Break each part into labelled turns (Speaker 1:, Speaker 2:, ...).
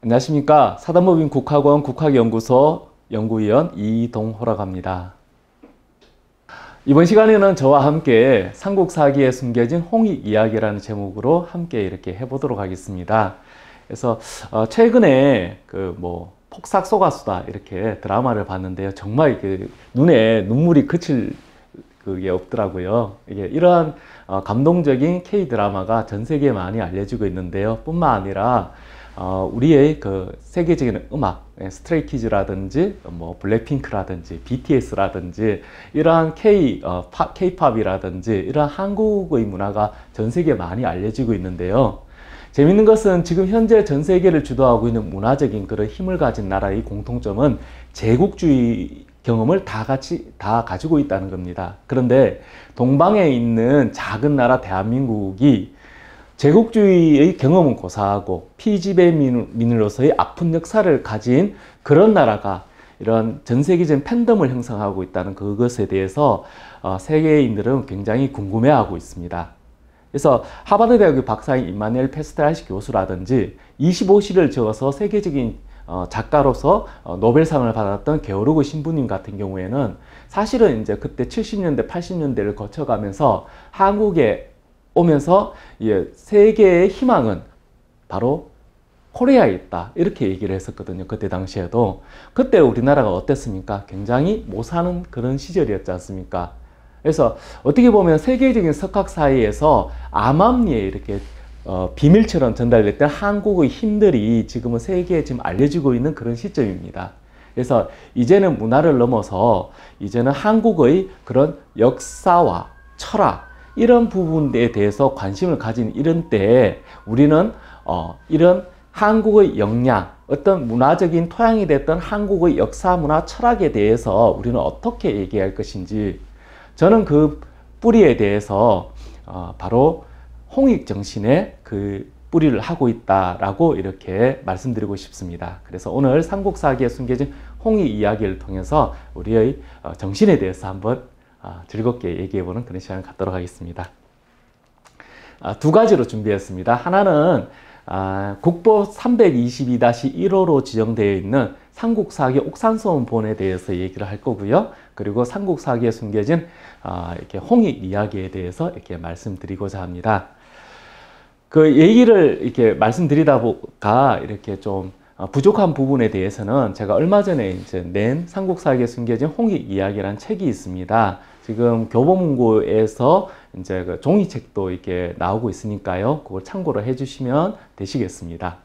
Speaker 1: 안녕하십니까. 사단법인 국학원 국학연구소 연구위원 이동호라고 합니다. 이번 시간에는 저와 함께 삼국사기에 숨겨진 홍익 이야기라는 제목으로 함께 이렇게 해보도록 하겠습니다. 그래서 최근에 폭삭 속았수다 이렇게 드라마를 봤는데요. 정말 눈에 눈물이 그칠 그게 없더라고요. 이러한 감동적인 K-드라마가 전 세계에 많이 알려지고 있는데요. 뿐만 아니라 우리의 세계적인 음악, 스트레이키즈라든지 블랙핑크라든지 BTS라든지 이러한 K-팝이라든지 이러한 한국의 문화가 전 세계에 많이 알려지고 있는데요. 재밌는 것은 지금 현재 전 세계를 주도하고 있는 문화적인 그런 힘을 가진 나라의 공통점은 제국주의 경험을 다 가지고 있다는 겁니다. 그런데 동방에 있는 작은 나라 대한민국이 제국주의의 경험은 고사하고 피지배 민으로서의 아픈 역사를 가진 그런 나라가 이런 전 세계적인 팬덤을 형성하고 있다는 그것에 대해서 세계인들은 굉장히 궁금해하고 있습니다. 그래서 하버드 대학의 박사인 임마누엘 페스트랄시 교수라든지 25시를 적어서 세계적인 작가로서 노벨상을 받았던 게오르그 신부님 같은 경우에는 사실은 이제 그때 70년대, 80년대를 거쳐가면서 한국에 오면서 세계의 희망은 바로 코리아에 있다 이렇게 얘기를 했었거든요. 그때 당시에도. 그때 우리나라가 어땠습니까? 굉장히 못 사는 그런 시절이었지 않습니까? 그래서 어떻게 보면 세계적인 석학 사이에서 암암리에 이렇게 비밀처럼 전달됐던 한국의 힘들이 지금은 세계에 지금 알려지고 있는 그런 시점입니다. 그래서 이제는 문화를 넘어서 이제는 한국의 그런 역사와 철학 이런 부분에 대해서 관심을 가진 이런 때에 우리는 이런 한국의 역량, 어떤 문화적인 토양이 됐던 한국의 역사, 문화, 철학에 대해서 우리는 어떻게 얘기할 것인지 저는 그 뿌리에 대해서 바로 홍익 정신의 그 뿌리를 하고 있다라고 이렇게 말씀드리고 싶습니다. 그래서 오늘 삼국사기에 숨겨진 홍익 이야기를 통해서 우리의 정신에 대해서 한번 즐겁게 얘기해보는 그런 시간을 갖도록 하겠습니다. 두 가지로 준비했습니다. 하나는 국보 322-1호로 지정되어 있는 삼국사기 옥산소원본에 대해서 얘기를 할 거고요. 그리고 삼국사기에 숨겨진 이렇게 홍익 이야기에 대해서 이렇게 말씀드리고자 합니다. 그 얘기를 이렇게 말씀드리다 보니까 이렇게 좀 부족한 부분에 대해서는 제가 얼마 전에 이제 낸 삼국사기에 숨겨진 홍익 이야기라는 책이 있습니다. 지금 교보문고에서 이제 그 종이책도 이렇게 나오고 있으니까요. 그걸 참고로 해주시면 되시겠습니다.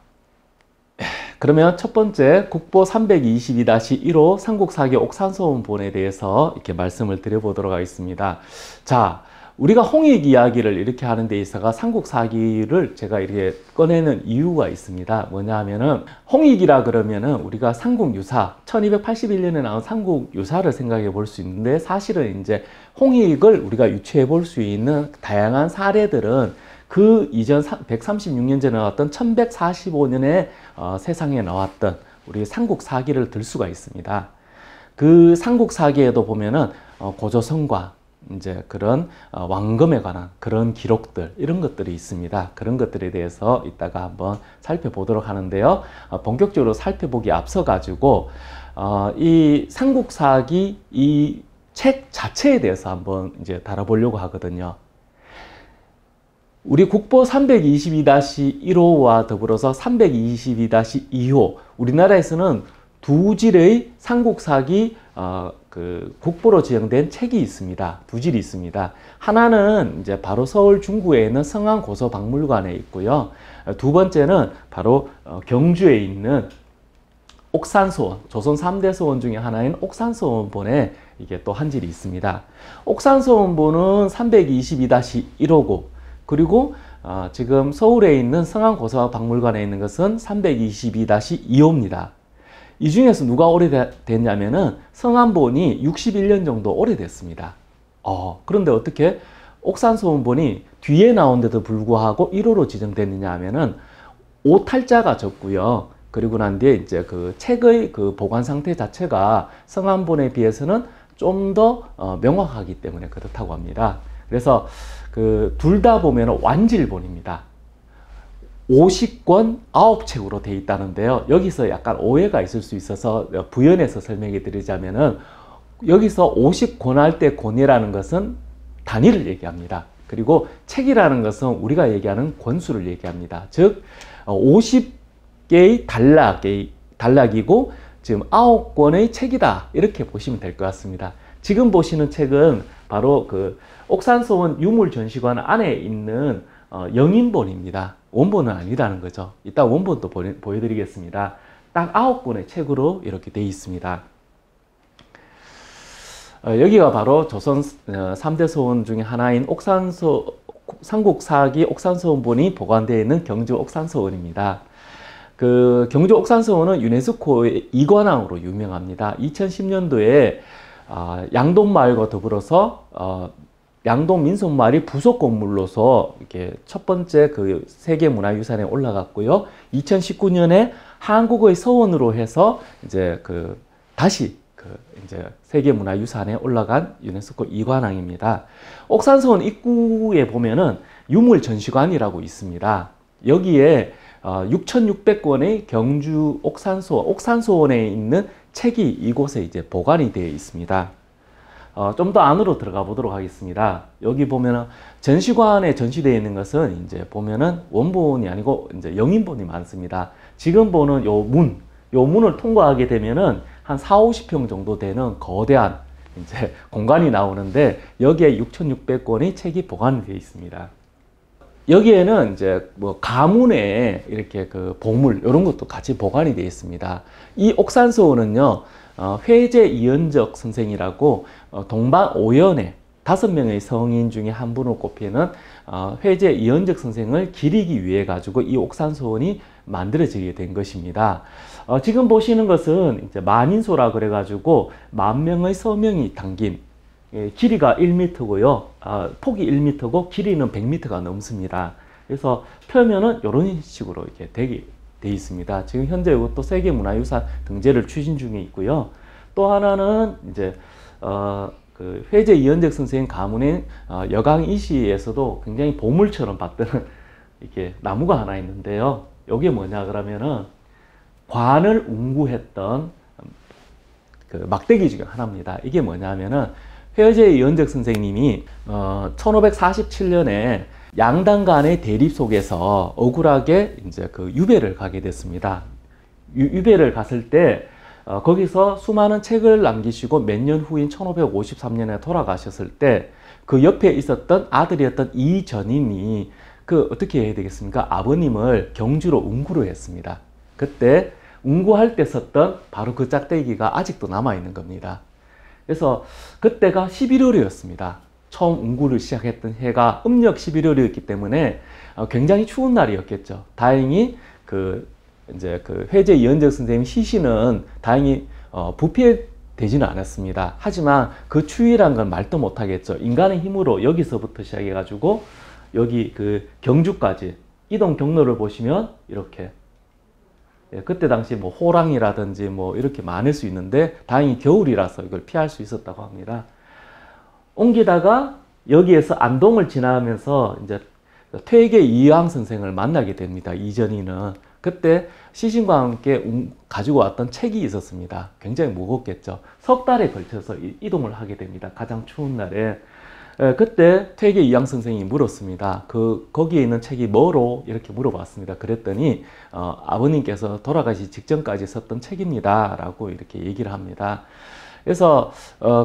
Speaker 1: 그러면 첫 번째 국보 322-1호 삼국사기 옥산소원본에 대해서 이렇게 말씀을 드려보도록 하겠습니다. 자, 우리가 홍익 이야기를 이렇게 하는 데 있어서 삼국사기를 제가 이렇게 꺼내는 이유가 있습니다. 뭐냐 하면은 홍익이라 그러면은 우리가 삼국유사 1281년에 나온 삼국유사를 생각해 볼 수 있는데 사실은 이제 홍익을 우리가 유추해 볼 수 있는 다양한 사례들은 그 이전 136년 전에 나왔던 1145년에 세상에 나왔던 우리 삼국사기를 들 수가 있습니다. 그 삼국사기에도 보면은 고조선과 이제 그런 왕검에 관한 그런 기록들 이런 것들이 있습니다. 그런 것들에 대해서 이따가 한번 살펴보도록 하는데요. 본격적으로 살펴보기 앞서 가지고 이 삼국사기 이 책 자체에 대해서 한번 이제 다뤄보려고 하거든요. 우리 국보 322-1호와 더불어서 322-2호 우리나라에서는 두 질의 삼국사기 그 국보로 지정된 책이 있습니다. 두 질이 있습니다. 하나는 이제 바로 서울 중구에 있는 성안고서박물관에 있고요. 두 번째는 바로 경주에 있는 옥산소원, 조선 3대 소원 중에 하나인 옥산소원본에 이게 또 한 질이 있습니다. 옥산소원본은 322-1호고 그리고 지금 서울에 있는 성안고서박물관에 있는 것은 322-2호입니다. 이 중에서 누가 오래됐냐면은 성안본이 61년 정도 오래됐습니다. 그런데 어떻게 옥산소원본이 뒤에 나온데도 불구하고 1호로 지정됐느냐 하면은 오탈자가 적고요. 그리고 난 뒤에 이제 그 책의 그 보관 상태 자체가 성안본에 비해서는 좀 더 명확하기 때문에 그렇다고 합니다. 그래서 그 둘 다 보면 완질본입니다. 50권 9책으로 되어 있다는데요. 여기서 약간 오해가 있을 수 있어서 부연해서 설명해 드리자면은, 여기서 50권 할 때 권이라는 것은 단위를 얘기합니다. 그리고 책이라는 것은 우리가 얘기하는 권수를 얘기합니다. 즉 50개의 단락이고 지금 9권의 책이다, 이렇게 보시면 될 것 같습니다. 지금 보시는 책은 바로 그 옥산서원 유물전시관 안에 있는 영인본입니다. 원본은 아니라는 거죠. 이따 원본도 보여드리겠습니다. 딱 9권의 책으로 이렇게 되어 있습니다. 여기가 바로 조선 3대 서원 중에 하나인 삼국사기 옥산서원본이 보관되어 있는 경주 옥산서원입니다. 그 경주 옥산서원은 유네스코의 이관왕으로 유명합니다. 2010년도에 양동마을과 더불어서 양동민속마을이 부속 건물로서 이렇게 첫 번째 그 세계문화유산에 올라갔고요. 2019년에 한국의 서원으로 해서 이제 다시 이제 세계문화유산에 올라간 유네스코 이관왕입니다. 옥산서원 입구에 보면은 유물전시관이라고 있습니다. 여기에 6,600권의 경주 옥산서원에 있는 책이 이곳에 이제 보관이 되어 있습니다. 좀 더 안으로 들어가 보도록 하겠습니다. 여기 보면은 전시관에 전시되어 있는 것은 이제 보면은 원본이 아니고 이제 영인본이 많습니다. 지금 보는 요 문을 통과하게 되면은 한 40~50평 정도 되는 거대한 이제 공간이 나오는데, 여기에 6,600권의 책이 보관되어 있습니다. 여기에는 이제 뭐 가문에 이렇게 그 보물 이런 것도 같이 보관이 되어 있습니다. 이 옥산서원은요, 회제 이연적 선생이라고 동방 5연의 5명의 성인 중에 한 분으로 꼽히는 회제 이연적 선생을 기리기 위해 가지고 이 옥산서원이 만들어지게 된 것입니다. 지금 보시는 것은 이제 만인소라 그래 가지고 10,000명의 서명이 담긴, 길이가 1m고요. 폭이 1m고 길이는 100m가 넘습니다. 그래서 표면은 이런 식으로 이렇게 되어 있습니다. 지금 현재 이것도 세계문화유산 등재를 추진 중에 있고요. 또 하나는 이제 그 회제 이연적 선생 가문인 여강이시에서도 굉장히 보물처럼 봤던 이렇게 나무가 하나 있는데요. 이게 뭐냐 그러면은 관을 운구했던 그 막대기 중에 하나입니다. 이게 뭐냐면은 회제 이연적 선생님이 1547년에 양당 간의 대립 속에서 억울하게 이제 그 유배를 가게 됐습니다. 유배를 갔을 때 거기서 수많은 책을 남기시고 몇 년 후인 1553년에 돌아가셨을 때 그 옆에 있었던 아들이었던 이전인이 어떻게 해야 되겠습니까? 아버님을 경주로 운구를 했습니다. 그때 운구할 때 썼던 바로 그 짝대기가 아직도 남아있는 겁니다. 그래서 그때가 11월이었습니다. 처음 운구를 시작했던 해가 음력 11월이었기 때문에 굉장히 추운 날이었겠죠. 다행히 이제 회제 이연적 선생님 시신은 다행히 부패되지는 않았습니다. 하지만 그 추위란 건 말도 못하겠죠. 인간의 힘으로 여기서부터 시작해가지고 여기 경주까지 이동 경로를 보시면 이렇게, 그때 당시 뭐 호랑이라든지 뭐 이렇게 많을 수 있는데 다행히 겨울이라서 이걸 피할 수 있었다고 합니다. 옮기다가 여기에서 안동을 지나면서 이제 퇴계 이황 선생을 만나게 됩니다. 이전이는. 그때 시신과 함께 가지고 왔던 책이 있었습니다. 굉장히 무겁겠죠. 석 달에 걸쳐서 이동을 하게 됩니다. 가장 추운 날에. 그때 퇴계 이황 선생이 물었습니다. 거기에 있는 책이 뭐로? 이렇게 물어봤습니다. 그랬더니 아버님께서 돌아가시 직전까지 썼던 책입니다. 라고 이렇게 얘기를 합니다. 그래서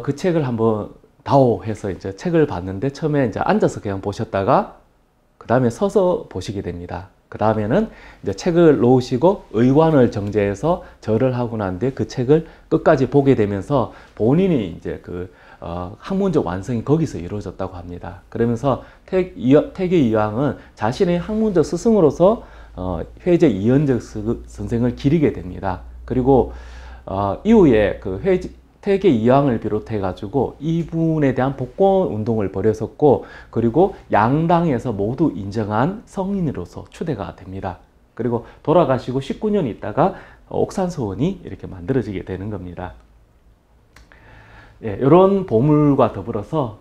Speaker 1: 그 책을 한번 다오 해서 이제 책을 봤는데, 처음에 이제 앉아서 그냥 보셨다가 그 다음에 서서 보시게 됩니다. 그 다음에는 이제 책을 놓으시고 의관을 정제해서 절을 하고 난 뒤에 그 책을 끝까지 보게 되면서 본인이 이제 학문적 완성이 거기서 이루어졌다고 합니다. 그러면서 퇴계 이황은 자신의 학문적 스승으로서 회제 이연적 선생을 기리게 됩니다. 그리고 이후에 퇴계 이황을 비롯해 가지고 이분에 대한 복권 운동을 벌였었고, 그리고 양당에서 모두 인정한 성인으로서 추대가 됩니다. 그리고 돌아가시고 19년 있다가 옥산서원이 이렇게 만들어지게 되는 겁니다. 이런 보물과 더불어서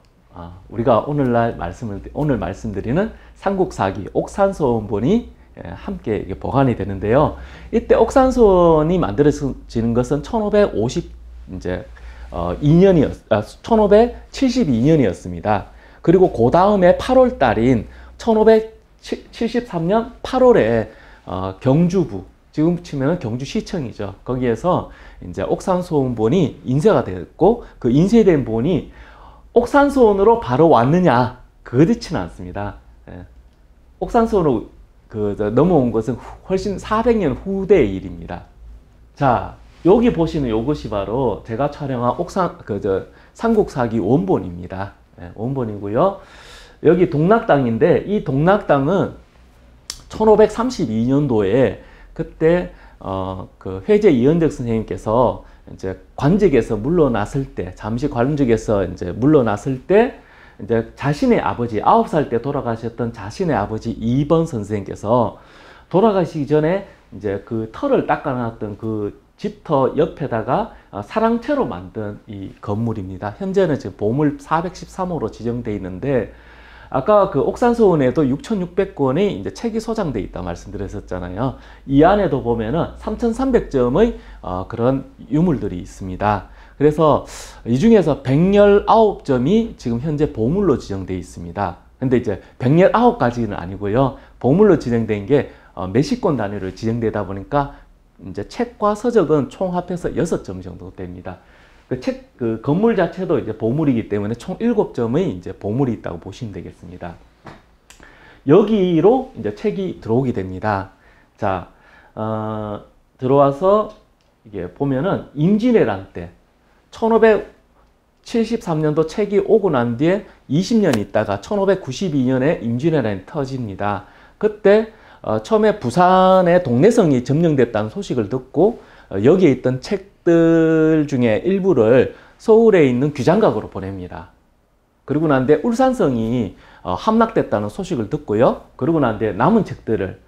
Speaker 1: 우리가 오늘 말씀드리는 삼국사기 옥산서원본이 함께 이게 보관이 되는데요. 이때 옥산소원이 만들어지는 것은 1572년이었습니다. 그리고 그 다음에 8월 달인 1573년 8월에 경주부, 지금 치면 경주시청이죠. 거기에서 이제 옥산소원본이 인쇄가 됐고, 그 인쇄된 본이 옥산소원으로 바로 왔느냐? 그렇지는 않습니다. 옥산소원으로 넘어온 것은 훨씬 400년 후대의 일입니다. 자, 여기 보시는 이것이 바로 제가 촬영한 삼국사기 원본입니다. 원본이고요. 여기 동락당인데, 이 동락당은 1532년도에 그때 그 회제 이현적 선생님께서 이제 관직에서 물러났을 때, 잠시 관직에서 이제 물러났을 때, 이제 자신의 아버지, 9살 때 돌아가셨던 자신의 아버지 이번 선생님께서 돌아가시기 전에 이제 그 털을 닦아놨던 그 집터 옆에다가 사랑채로 만든 이 건물입니다. 현재는 지금 보물 413호로 지정되어 있는데, 아까 그 옥산소원에도 6,600권의 이제 책이 소장되어 있다 말씀드렸었잖아요. 이 안에도 보면은 3,300점의 그런 유물들이 있습니다. 그래서 이 중에서 119점이 지금 현재 보물로 지정되어 있습니다. 근데 이제 119가지는 아니고요. 보물로 지정된 게 몇십 권 단위로 지정되다 보니까 이제 책과 서적은 총 합해서 6점 정도 됩니다. 그 건물 자체도 이제 보물이기 때문에 총 7점의 이제 보물이 있다고 보시면 되겠습니다. 여기로 이제 책이 들어오게 됩니다. 자, 들어와서 이게 보면은 임진왜란 때 1573년도 책이 오고 난 뒤에 20년 있다가 1592년에 임진왜란이 터집니다. 그때 처음에 부산의 동래성이 점령됐다는 소식을 듣고 여기에 있던 책들 중에 일부를 서울에 있는 귀장각으로 보냅니다. 그리고 난 뒤에 울산성이 함락됐다는 소식을 듣고요. 그리고 난 뒤에 남은 책들을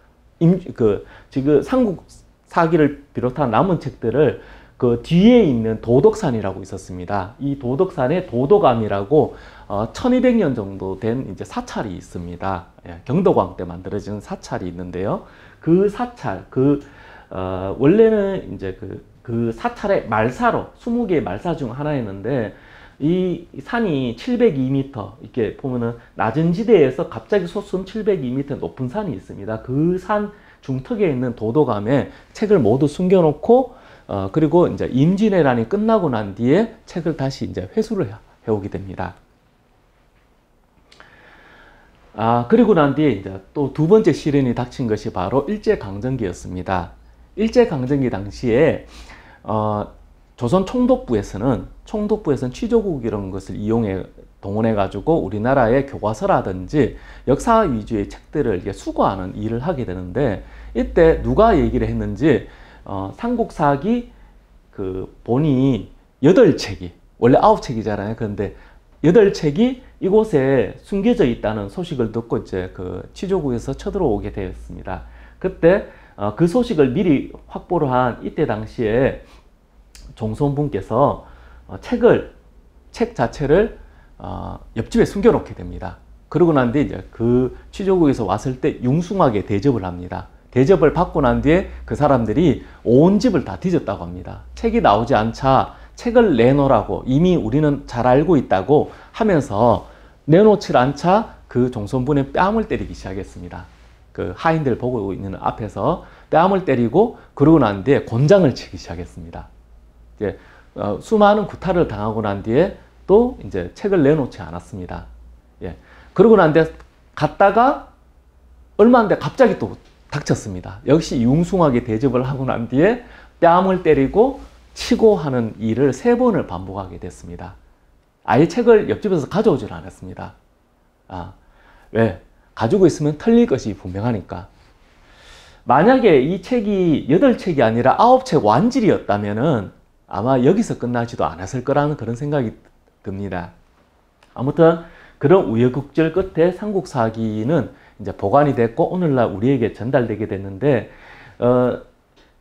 Speaker 1: 지금 삼국사기를 비롯한 남은 책들을 그 뒤에 있는 도덕산이라고 있었습니다. 이 도덕산에 도덕암이라고 1200년 정도 된 이제 사찰이 있습니다. 경도광 때 만들어진 사찰이 있는데요. 그 사찰, 원래는 이제 그 사찰의 말사로 20개의 말사 중 하나였는데, 이 산이 702m, 이렇게 보면은 낮은 지대에서 갑자기 솟은 702m 높은 산이 있습니다. 그 산 중턱에 있는 도덕암에 책을 모두 숨겨놓고, 그리고 이제 임진왜란이 끝나고 난 뒤에 책을 다시 이제 회수를 해오게 됩니다. 그리고 난 뒤에 이제 또 두 번째 시련이 닥친 것이 바로 일제강점기였습니다. 일제강점기 당시에 조선 총독부에서는 취조국 이런 것을 동원해 가지고 우리나라의 교과서라든지 역사 위주의 책들을 수거하는 일을 하게 되는데, 이때 누가 얘기를 했는지 삼국사기 그 본이 8책이 원래 9책이잖아요. 그런데 8책이 이곳에 숨겨져 있다는 소식을 듣고 이제 그 취조국에서 쳐들어오게 되었습니다. 그때 그 소식을 미리 확보를 한 이때 당시에 종손분께서 책 자체를 옆집에 숨겨놓게 됩니다. 그러고 난 뒤에 이제 그 취조국에서 왔을 때 융숭하게 대접을 합니다. 대접을 받고 난 뒤에 그 사람들이 온 집을 다 뒤졌다고 합니다. 책이 나오지 않자 책을 내놓으라고 이미 우리는 잘 알고 있다고 하면서 내놓지 않자 그 종손분의 뺨을 때리기 시작했습니다. 그 하인들 보고 있는 앞에서 뺨을 때리고, 그러고 난 뒤에 곤장을 치기 시작했습니다. 이제 수많은 구타를 당하고 난 뒤에 또 이제 책을 내놓지 않았습니다. 예. 그러고 난 뒤에 갔다가 얼마 안 돼 갑자기 또 닥쳤습니다. 역시 융숭하게 대접을 하고 난 뒤에 뺨을 때리고 치고 하는 일을 3번을 반복하게 됐습니다. 아예 책을 옆집에서 가져오질 않았습니다. 왜? 가지고 있으면 틀릴 것이 분명하니까. 만약에 이 책이 8책이 아니라 9책 완질이었다면은 아마 여기서 끝나지도 않았을 거라는 그런 생각이 듭니다. 아무튼 그런 우여곡절 끝에 삼국사기는 이제 보관이 됐고 오늘날 우리에게 전달되게 됐는데,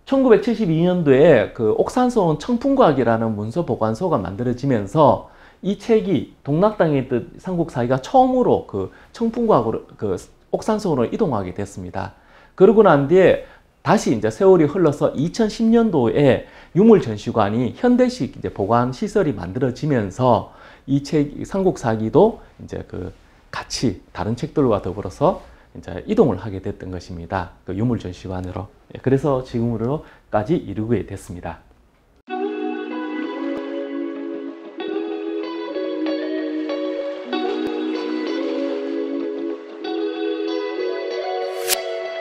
Speaker 1: 1972년도에 그 옥산소원 청풍과학이라는 문서 보관소가 만들어지면서 이 책이 동락당에 있던 삼국사기가 처음으로 그 청풍과학으로 그 옥산소원으로 이동하게 됐습니다. 그러고 난 뒤에 다시 이제 세월이 흘러서 2010년도에 유물전시관이 현대식 이제 보관 시설이 만들어지면서 이 책 삼국사기도 이제 그 같이 다른 책들과 더불어서 이제 이동을 하게 됐던 것입니다. 그 유물전시관으로. 그래서 지금으로까지 이르게 됐습니다.